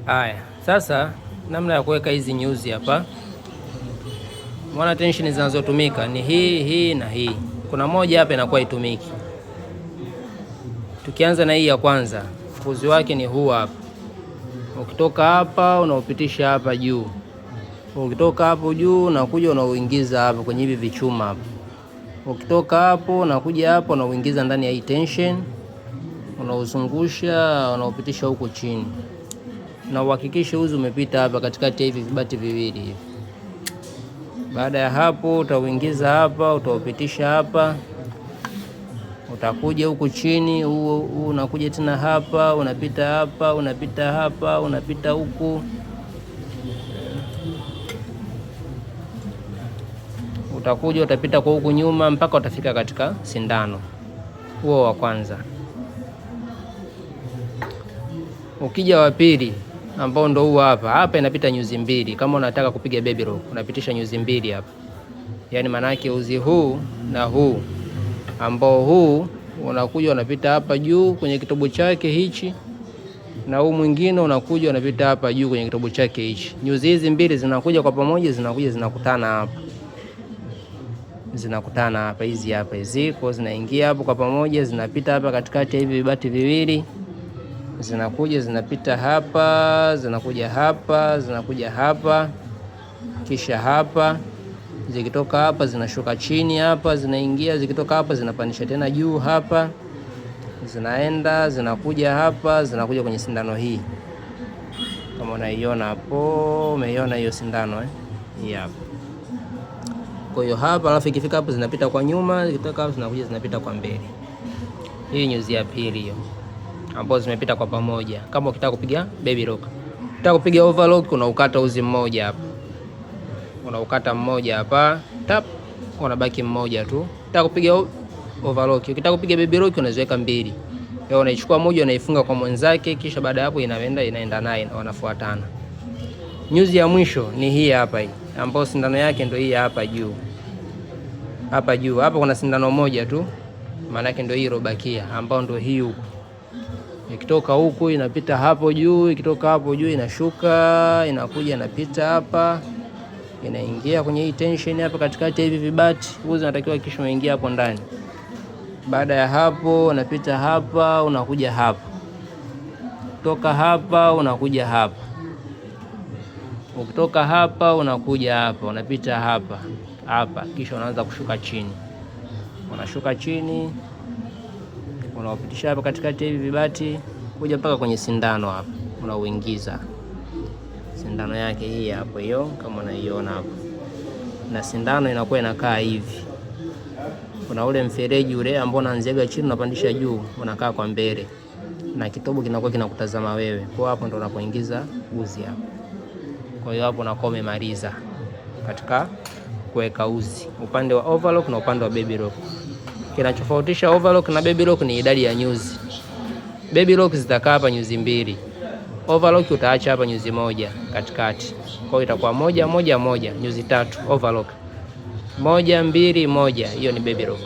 Haya, sasa namna ya kuweka hizi nyuzi hapa. Mwana tension zinazotumika ni hii na hii. Kuna moja hapa inakuwa itumiki. Tukianza na hii ya kwanza, uzi wake ni huu hapa. Ukitoka hapa unaupitisha hapa juu. Ukitoka hapo juu unakuja unauingiza hapa kwenye hivi vichuma hapa. Ukitoka hapo unakuja hapo unauingiza ndani ya hii tension. Unauzungusha, unaupitisha huko chini. Na uhakikishe uzi umepita hapa katikati ya hivi vibati viwili hivi. Baada ya hapo utauingiza hapa, utaupitisha hapa. Utakuja huku chini, huu unakuja tena hapa, unapita hapa, unapita hapa, unapita huku. Utakuja utapita kwa huku nyuma mpaka utafika katika sindano. Huo wa kwanza. Ukija wa pili ambao ndo huu hapa. Hapa inapita nyuzi mbili. Kama unataka kupiga baby rock, unapitisha nyuzi mbili hapa. Yaani maana yake uzi huu na huu ambao huu unakuja unapita hapa juu kwenye kitobo chake hichi, na huu mwingine unakuja unapita hapa juu kwenye kitobo chake hichi. Nyuzi hizi mbili zinakuja kwa pamoja, zinakutana hapa. Zinakutana hapa, hizi hapa hizi, kwa zinaingia hapo kwa pamoja, zinapita hapa katikati ya hivi vibati viwili. Zinakuja zinapita hapa, zinakuja hapa, zinakuja hapa, kisha hapa. Zikitoka hapa zinashuka chini hapa, zinaingia, zikitoka hapa zinapandisha tena juu hapa. Zinaenda, zinakuja hapa, zinakuja kwenye sindano hii. Kama unaiona hapo, umeiona hiyo sindano hii hapa. Kwa hiyo hapa, alafu ikifika hapo zinapita kwa nyuma, zikitoka hapo zinakuja zinapita kwa mbele. Hii nyuzi ya pili hiyo, ambazo zimepita kwa pamoja. Kama ukitaka kupiga baby rock, ukitaka kupiga overlock, unaukata uzi mmoja hapa. Unaukata mmoja hapa, tap, unabaki mmoja tu. Ukitaka kupiga overlock, ukitaka kupiga baby rock unaziweka mbili. Leo unaichukua moja unaifunga kwa mwenzake, kisha baada hapo inaenda naye wanafuatana. Nyuzi ya mwisho ni hii hapa hii, ambayo sindano yake ndio hii hapa juu. Hapa juu, hapa kuna sindano moja tu. Maana yake ndio hii robakia, ambayo ndio hii huko. Ikitoka huku inapita hapo juu, ikitoka hapo juu inashuka, inakuja inapita hapa, inaingia kwenye hii tension hapa katikati ya hivi vibati. Uzi unatakiwa kisha uingie hapo ndani. Baada ya hapo unapita hapa, unakuja hapa. Kutoka hapa unakuja hapa. Ukitoka hapa unakuja hapa, unapita hapa, hapa, kisha unaanza kushuka chini. Unashuka chini, unapitisha hapa katikati ya hivi vibati kuja mpaka kwenye sindano hapa. Unauingiza. Sindano yake hii hapo hiyo, kama unaiona hapo. Na sindano inakuwa inakaa hivi. Kuna ule mfereji ule ambao unaanzia chini unapandisha juu, unakaa kwa mbele. Na kitobo kinakuwa kinakutazama wewe. Kwa hapo ndo unapoingiza uzi hapo. Kwa hiyo hapo unakuwa umemaliza katika kuweka uzi. Upande wa overlock na upande wa baby rock. Kinachofautisha overlock na baby lock ni idadi ya nyuzi. Baby lock zitakaa hapa nyuzi mbili. Overlock utaacha hapa nyuzi moja katikati. Kwa hiyo itakuwa moja, nyuzi tatu overlock. 1, 2, 1, hiyo ni baby lock.